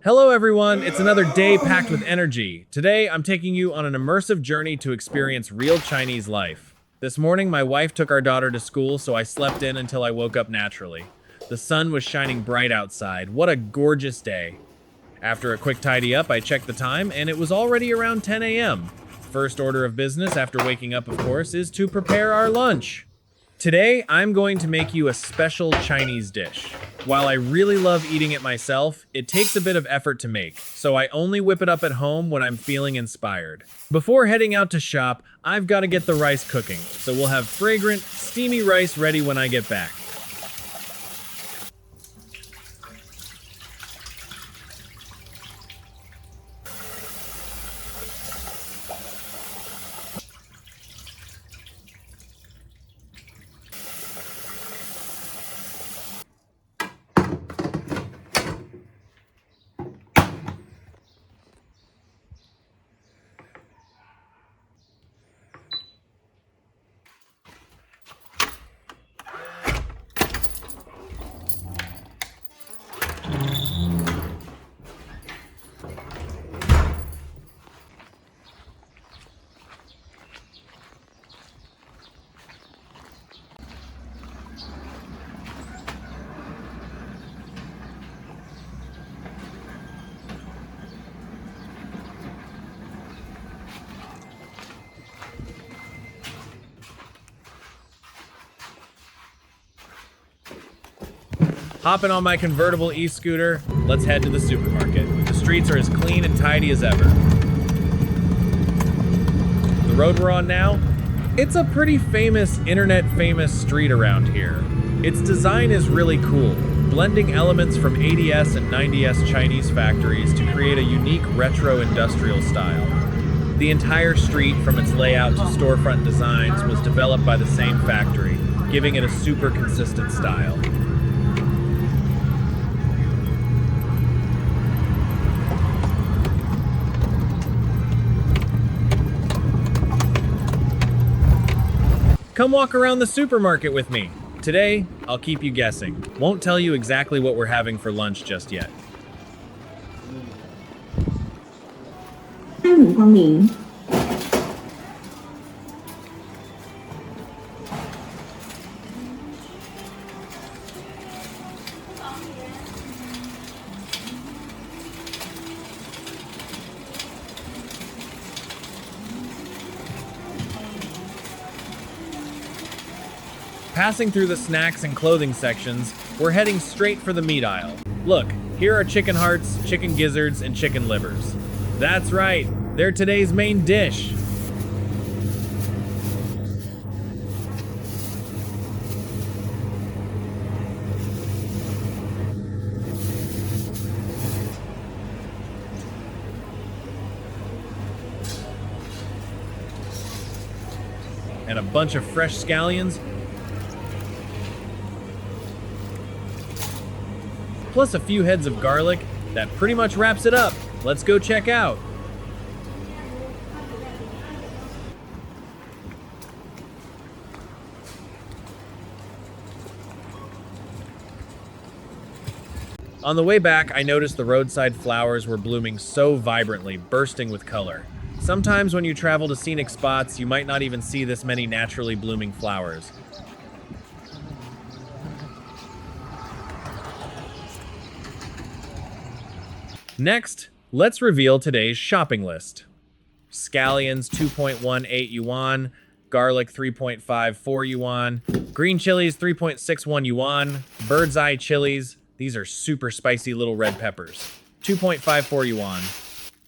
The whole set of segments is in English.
Hello everyone, it's another day packed with energy. Today, I'm taking you on an immersive journey to experience real Chinese life. This morning, my wife took our daughter to school, so I slept in until I woke up naturally. The sun was shining bright outside. What a gorgeous day. After a quick tidy up, I checked the time, and it was already around 10 a.m. First order of business after waking up, of course, is to prepare our lunch. Today, I'm going to make you a special Chinese dish. While I really love eating it myself, it takes a bit of effort to make, so I only whip it up at home when I'm feeling inspired. Before heading out to shop, I've got to get the rice cooking, so we'll have fragrant, steamy rice ready when I get back. Hopping on my convertible e-scooter, let's head to the supermarket. The streets are as clean and tidy as ever. The road we're on now? It's a pretty internet-famous street around here. Its design is really cool, blending elements from 80s and 90s Chinese factories to create a unique retro industrial style. The entire street, from its layout to storefront designs, was developed by the same factory, giving it a super consistent style. Come walk around the supermarket with me. Today, I'll keep you guessing. Won't tell you exactly what we're having for lunch just yet. 安永光明。Passing through the snacks and clothing sections, we're heading straight for the meat aisle. Look, here are chicken hearts, chicken gizzards, and chicken livers. That's right, they're today's main dish. And a bunch of fresh scallions, plus a few heads of garlic. That pretty much wraps it up. Let's go check out. On the way back, I noticed the roadside flowers were blooming so vibrantly, bursting with color. Sometimes when you travel to scenic spots, you might not even see this many naturally blooming flowers. Next, let's reveal today's shopping list. Scallions 2.18 yuan, garlic 3.54 yuan, green chilies 3.61 yuan, bird's eye chilies, these are super spicy little red peppers, 2.54 yuan,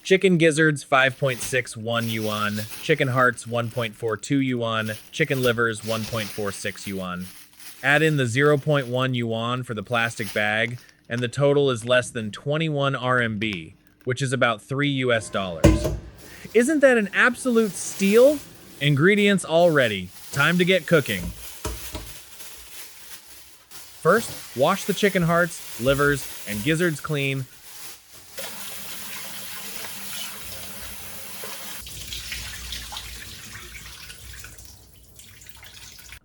chicken gizzards 5.61 yuan, chicken hearts 1.42 yuan, chicken livers 1.46 yuan. Add in the 0.1 yuan for the plastic bag, and the total is less than 21 RMB, which is about $3. Isn't that an absolute steal? Ingredients all ready. Time to get cooking. First, wash the chicken hearts, livers, and gizzards clean.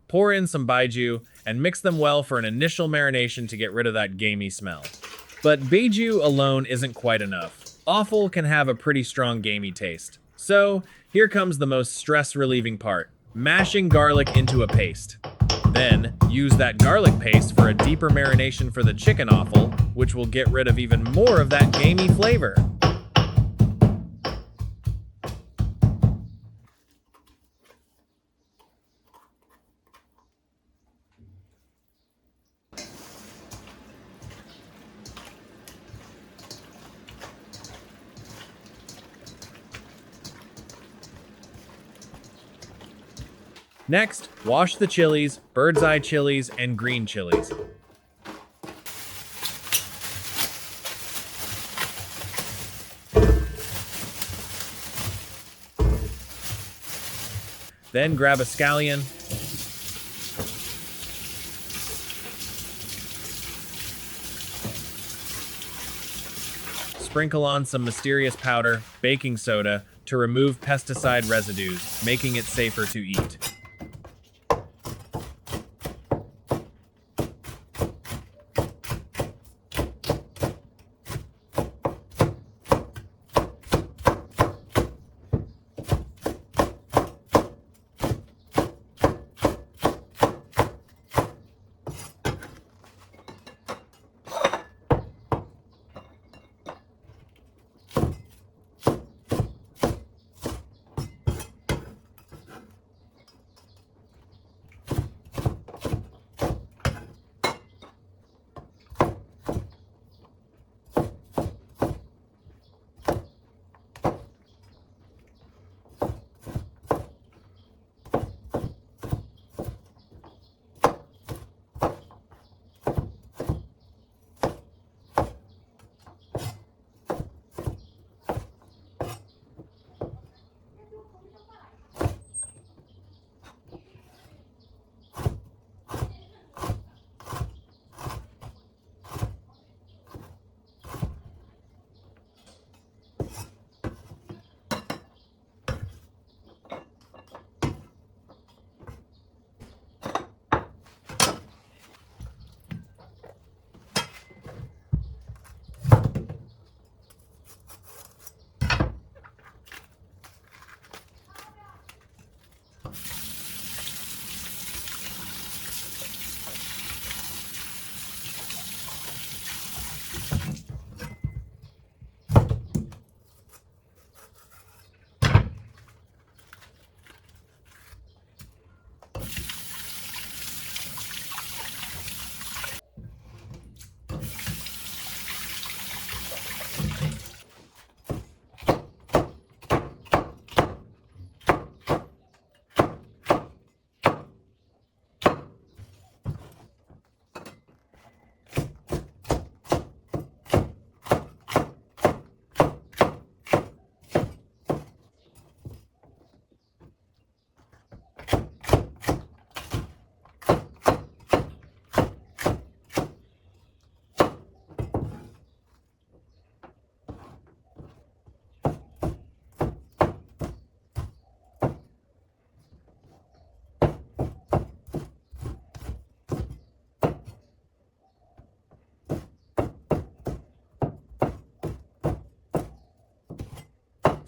Pour in some baijiu and mix them well for an initial marination to get rid of that gamey smell. But beiju alone isn't quite enough. Offal can have a pretty strong gamey taste. So, here comes the most stress-relieving part. Mashing garlic into a paste. Then, use that garlic paste for a deeper marination for the chicken offal, which will get rid of even more of that gamey flavor. Next, wash the chilies, bird's eye chilies, and green chilies. Then grab a scallion, sprinkle on some mysterious powder, baking soda, to remove pesticide residues, making it safer to eat.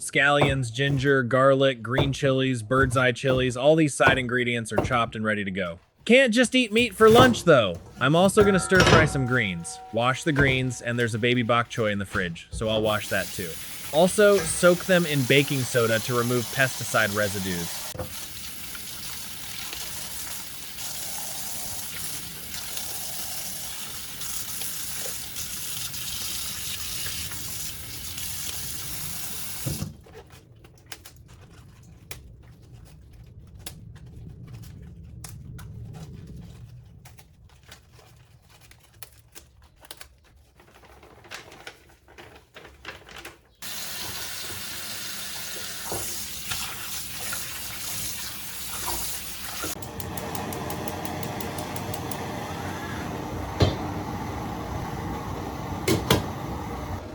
Scallions, ginger, garlic, green chilies, bird's eye chilies, all these side ingredients are chopped and ready to go. Can't just eat meat for lunch though. I'm also gonna stir fry some greens. Wash the greens, and there's a baby bok choy in the fridge, so I'll wash that too. Also, soak them in baking soda to remove pesticide residues.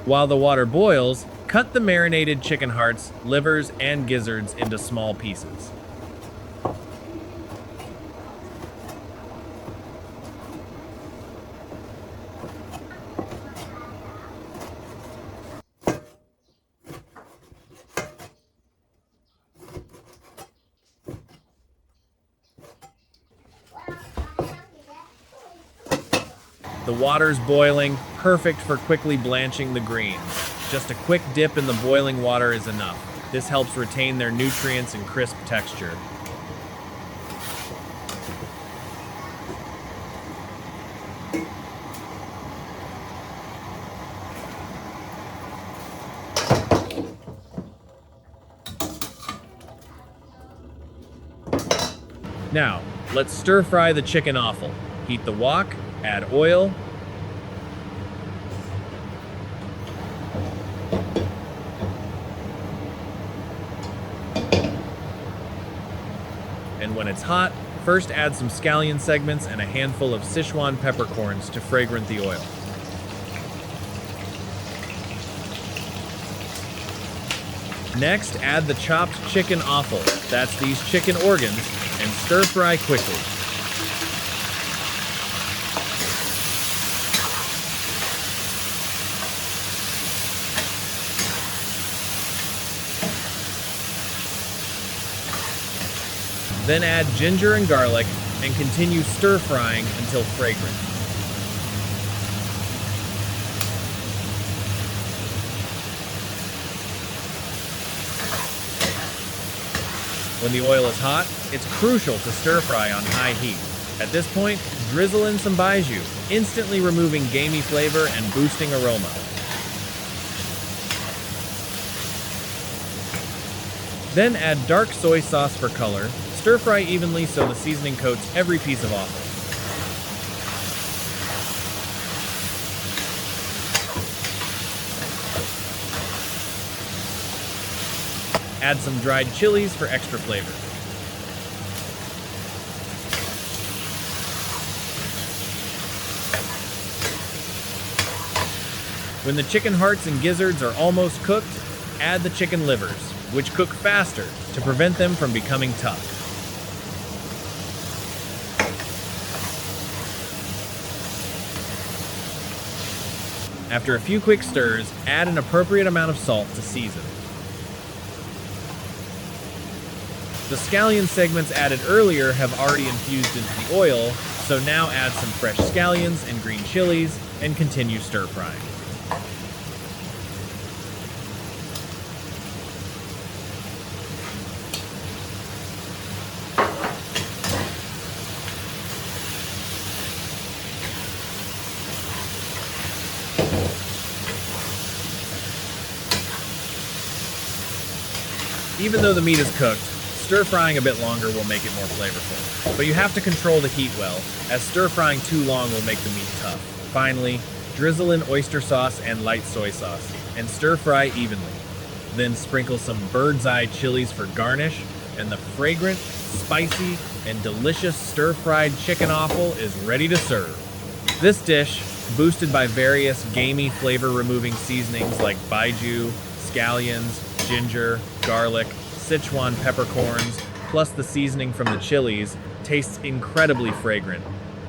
While the water boils, cut the marinated chicken hearts, livers, and gizzards into small pieces. The water's boiling, perfect for quickly blanching the greens. Just a quick dip in the boiling water is enough. This helps retain their nutrients and crisp texture. Now, let's stir fry the chicken offal. Heat the wok, add oil, and when it's hot, first add some scallion segments and a handful of Sichuan peppercorns to fragrant the oil. Next, add the chopped chicken offal, that's these chicken organs, and stir fry quickly. Then add ginger and garlic and continue stir frying until fragrant. When the oil is hot, it's crucial to stir fry on high heat. At this point, drizzle in some baijiu, instantly removing gamey flavor and boosting aroma. Then add dark soy sauce for color. Stir fry evenly so the seasoning coats every piece of offal. Add some dried chilies for extra flavor. When the chicken hearts and gizzards are almost cooked, add the chicken livers, which cook faster to prevent them from becoming tough. After a few quick stirs, add an appropriate amount of salt to season. The scallion segments added earlier have already infused into the oil, so now add some fresh scallions and green chilies and continue stir frying. Even though the meat is cooked, stir frying a bit longer will make it more flavorful. But you have to control the heat well, as stir frying too long will make the meat tough. Finally, drizzle in oyster sauce and light soy sauce, and stir fry evenly. Then sprinkle some bird's eye chilies for garnish, and the fragrant, spicy, and delicious stir-fried chicken offal is ready to serve. This dish, boosted by various gamey flavor-removing seasonings like baijiu, scallions, ginger, garlic, Sichuan peppercorns, plus the seasoning from the chilies, tastes incredibly fragrant.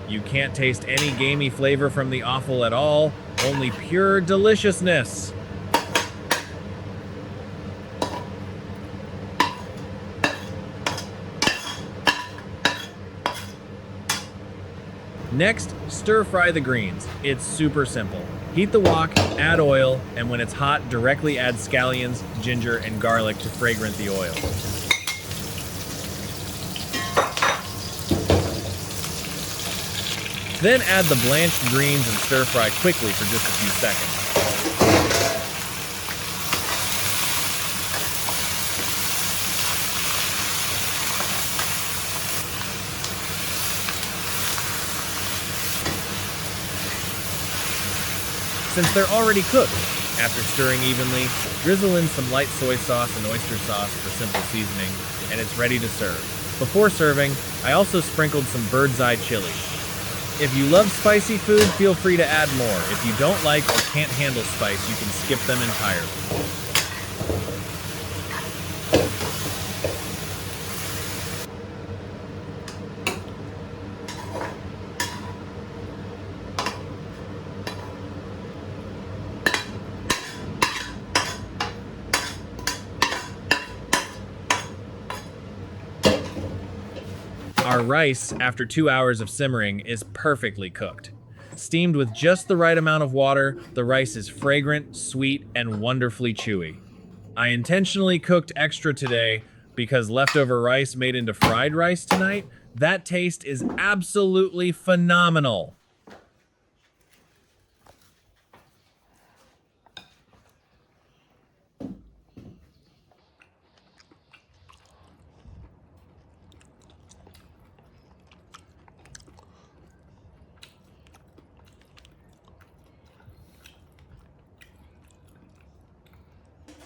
You can't taste any gamey flavor from the offal at all, only pure deliciousness. Next, stir fry the greens. It's super simple. Heat the wok, add oil, and when it's hot, directly add scallions, ginger, and garlic to fragrant the oil. Then add the blanched greens and stir fry quickly for just a few seconds. Since they're already cooked, after stirring evenly, drizzle in some light soy sauce and oyster sauce for simple seasoning, and it's ready to serve. Before serving, I also sprinkled some bird's eye chili. If you love spicy food, feel free to add more. If you don't like or can't handle spice, you can skip them entirely. Our rice, after 2 hours of simmering, is perfectly cooked. Steamed with just the right amount of water, the rice is fragrant, sweet, and wonderfully chewy. I intentionally cooked extra today because leftover rice made into fried rice tonight, that taste is absolutely phenomenal.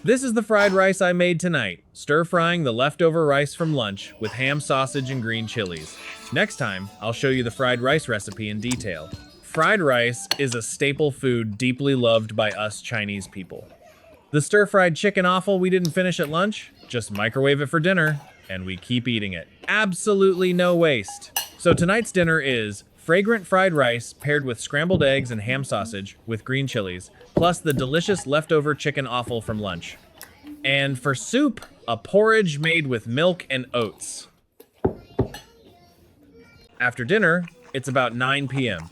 This is the fried rice I made tonight, stir-frying the leftover rice from lunch with ham sausage and green chilies. Next time, I'll show you the fried rice recipe in detail. Fried rice is a staple food deeply loved by us Chinese people. The stir-fried chicken offal we didn't finish at lunch, just microwave it for dinner, and we keep eating it. Absolutely no waste. So tonight's dinner is fragrant fried rice paired with scrambled eggs and ham sausage with green chilies, plus the delicious leftover chicken offal from lunch. And for soup, a porridge made with milk and oats. After dinner, it's about 9 p.m.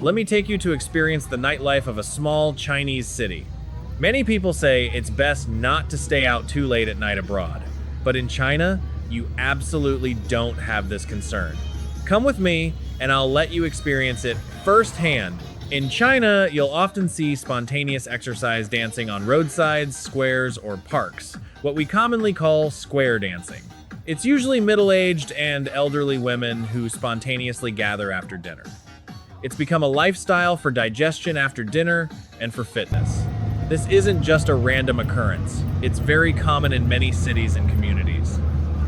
Let me take you to experience the nightlife of a small Chinese city. Many people say it's best not to stay out too late at night abroad, but in China, you absolutely don't have this concern. Come with me, and I'll let you experience it firsthand. In China, you'll often see spontaneous exercise dancing on roadsides, squares, or parks, what we commonly call square dancing. It's usually middle-aged and elderly women who spontaneously gather after dinner. It's become a lifestyle for digestion after dinner and for fitness. This isn't just a random occurrence. It's very common in many cities and communities.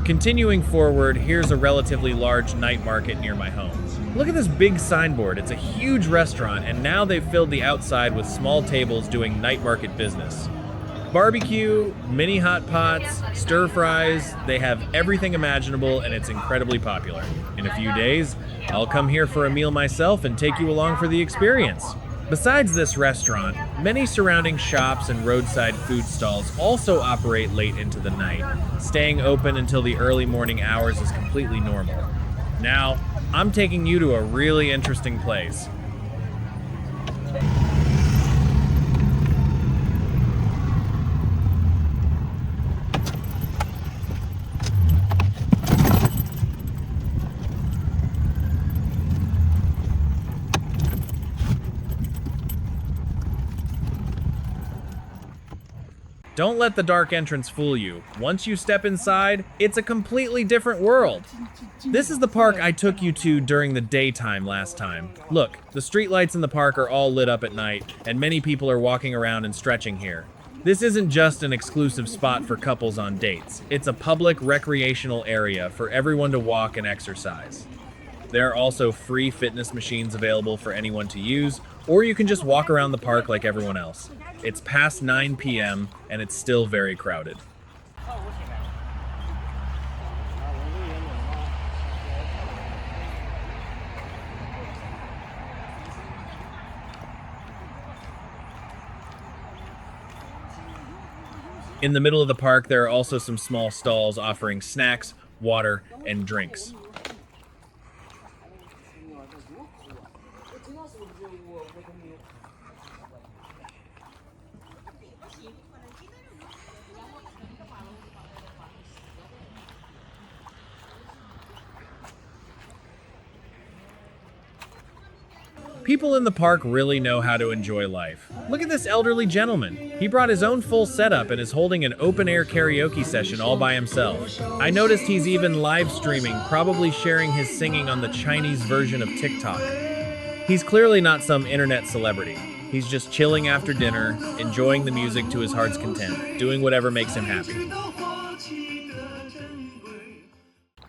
Continuing forward, here's a relatively large night market near my home. Look at this big signboard. It's a huge restaurant, and now they've filled the outside with small tables doing night market business. Barbecue, mini hot pots, stir fries, they have everything imaginable, and it's incredibly popular. In a few days, I'll come here for a meal myself and take you along for the experience. Besides this restaurant, many surrounding shops and roadside food stalls also operate late into the night. Staying open until the early morning hours is completely normal. Now, I'm taking you to a really interesting place. Don't let the dark entrance fool you. Once you step inside, it's a completely different world. This is the park I took you to during the daytime last time. Look, the streetlights in the park are all lit up at night, and many people are walking around and stretching here. This isn't just an exclusive spot for couples on dates. It's a public recreational area for everyone to walk and exercise. There are also free fitness machines available for anyone to use, or you can just walk around the park like everyone else. It's past 9 p.m. and it's still very crowded. In the middle of the park, there are also some small stalls offering snacks, water, and drinks. People in the park really know how to enjoy life. Look at this elderly gentleman. He brought his own full setup and is holding an open-air karaoke session all by himself. I noticed he's even live streaming, probably sharing his singing on the Chinese version of TikTok. He's clearly not some internet celebrity. He's just chilling after dinner, enjoying the music to his heart's content, doing whatever makes him happy.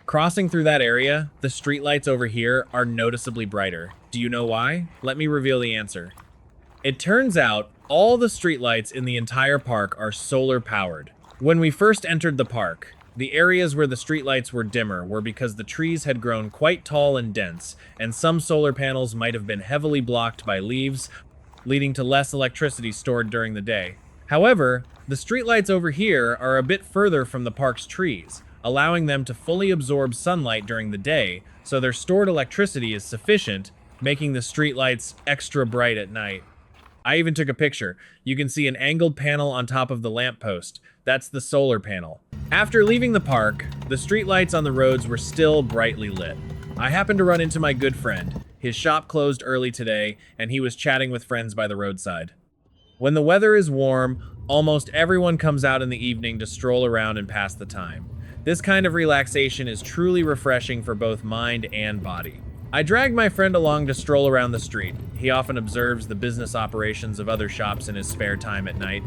Crossing through that area, the streetlights over here are noticeably brighter. Do you know why? Let me reveal the answer. It turns out all the streetlights in the entire park are solar powered. When we first entered the park, the areas where the streetlights were dimmer were because the trees had grown quite tall and dense, and some solar panels might have been heavily blocked by leaves, leading to less electricity stored during the day. However, the streetlights over here are a bit further from the park's trees, allowing them to fully absorb sunlight during the day, so their stored electricity is sufficient, making the streetlights extra bright at night. I even took a picture. You can see an angled panel on top of the lamppost. That's the solar panel. After leaving the park, the streetlights on the roads were still brightly lit. I happened to run into my good friend. His shop closed early today, and he was chatting with friends by the roadside. When the weather is warm, almost everyone comes out in the evening to stroll around and pass the time. This kind of relaxation is truly refreshing for both mind and body. I dragged my friend along to stroll around the street. He often observes the business operations of other shops in his spare time at night.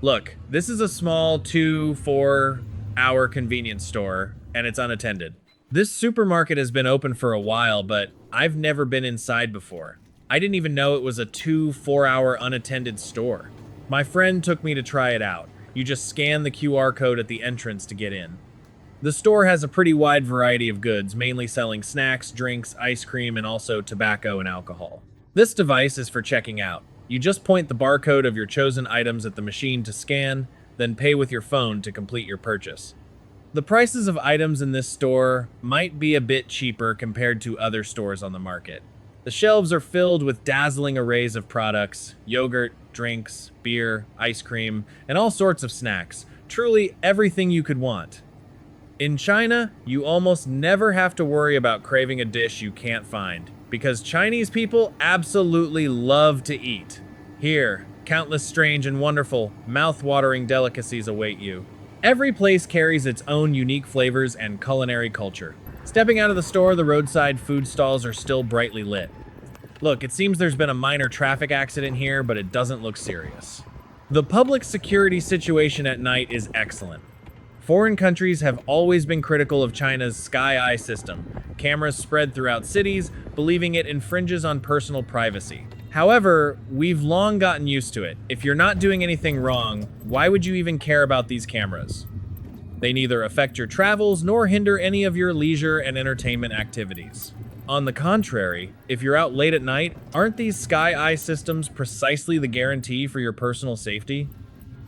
Look, this is a small 2-4 hour convenience store, and it's unattended. This supermarket has been open for a while, but I've never been inside before. I didn't even know it was a 2-4 hour unattended store. My friend took me to try it out. You just scan the QR code at the entrance to get in. The store has a pretty wide variety of goods, mainly selling snacks, drinks, ice cream, and also tobacco and alcohol. This device is for checking out. You just point the barcode of your chosen items at the machine to scan, then pay with your phone to complete your purchase. The prices of items in this store might be a bit cheaper compared to other stores on the market. The shelves are filled with dazzling arrays of products, yogurt, drinks, beer, ice cream, and all sorts of snacks. Truly everything you could want. In China, you almost never have to worry about craving a dish you can't find, because Chinese people absolutely love to eat. Here, countless strange and wonderful, mouth-watering delicacies await you. Every place carries its own unique flavors and culinary culture. Stepping out of the store, the roadside food stalls are still brightly lit. Look, it seems there's been a minor traffic accident here, but it doesn't look serious. The public security situation at night is excellent. Foreign countries have always been critical of China's Sky Eye system, cameras spread throughout cities, believing it infringes on personal privacy. However, we've long gotten used to it. If you're not doing anything wrong, why would you even care about these cameras? They neither affect your travels nor hinder any of your leisure and entertainment activities. On the contrary, if you're out late at night, aren't these Sky Eye systems precisely the guarantee for your personal safety?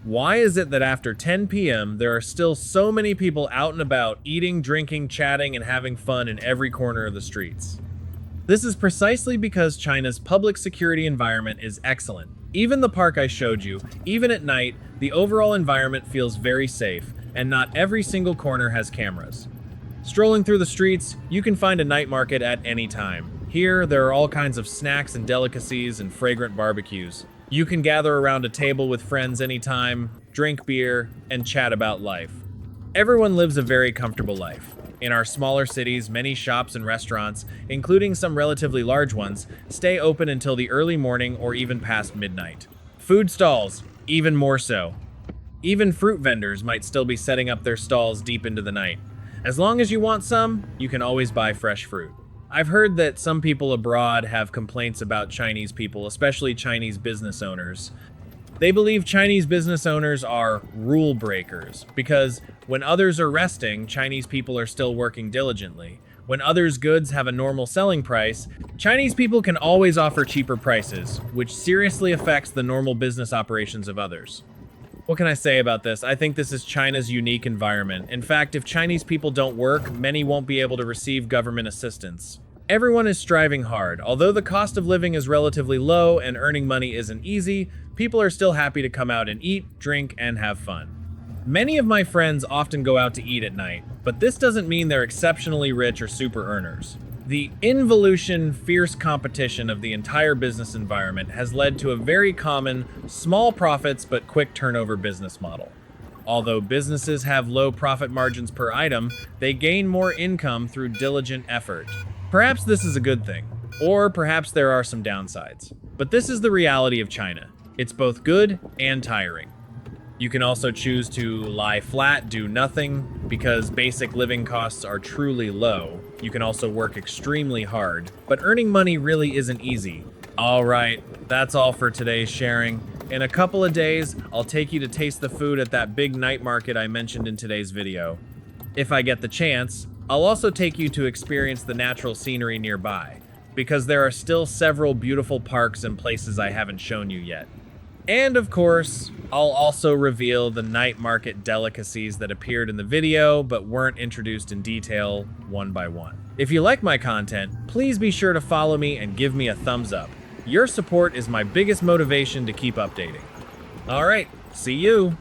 Why is it that after 10 p.m., there are still so many people out and about, eating, drinking, chatting, and having fun in every corner of the streets? This is precisely because China's public security environment is excellent. Even the park I showed you, even at night, the overall environment feels very safe, and not every single corner has cameras. Strolling through the streets, you can find a night market at any time. Here, there are all kinds of snacks and delicacies and fragrant barbecues. You can gather around a table with friends anytime, drink beer, and chat about life. Everyone lives a very comfortable life. In our smaller cities, many shops and restaurants, including some relatively large ones, stay open until the early morning or even past midnight. Food stalls, even more so. Even fruit vendors might still be setting up their stalls deep into the night. As long as you want some, you can always buy fresh fruit. I've heard that some people abroad have complaints about Chinese people, especially Chinese business owners. They believe Chinese business owners are rule breakers because when others are resting, Chinese people are still working diligently. When others' goods have a normal selling price, Chinese people can always offer cheaper prices, which seriously affects the normal business operations of others. What can I say about this? I think this is China's unique environment. In fact, if Chinese people don't work, many won't be able to receive government assistance. Everyone is striving hard. Although the cost of living is relatively low and earning money isn't easy, people are still happy to come out and eat, drink, and have fun. Many of my friends often go out to eat at night, but this doesn't mean they're exceptionally rich or super earners. The involution, fierce competition of the entire business environment has led to a very common, small profits but quick turnover business model. Although businesses have low profit margins per item, they gain more income through diligent effort. Perhaps this is a good thing, or perhaps there are some downsides. But this is the reality of China. It's both good and tiring. You can also choose to lie flat, do nothing, because basic living costs are truly low. You can also work extremely hard, but earning money really isn't easy. Alright, that's all for today's sharing. In a couple of days, I'll take you to taste the food at that big night market I mentioned in today's video. If I get the chance, I'll also take you to experience the natural scenery nearby, because there are still several beautiful parks and places I haven't shown you yet. And of course, I'll also reveal the night market delicacies that appeared in the video but weren't introduced in detail one by one. If you like my content, please be sure to follow me and give me a thumbs up. Your support is my biggest motivation to keep updating. Alright, see you!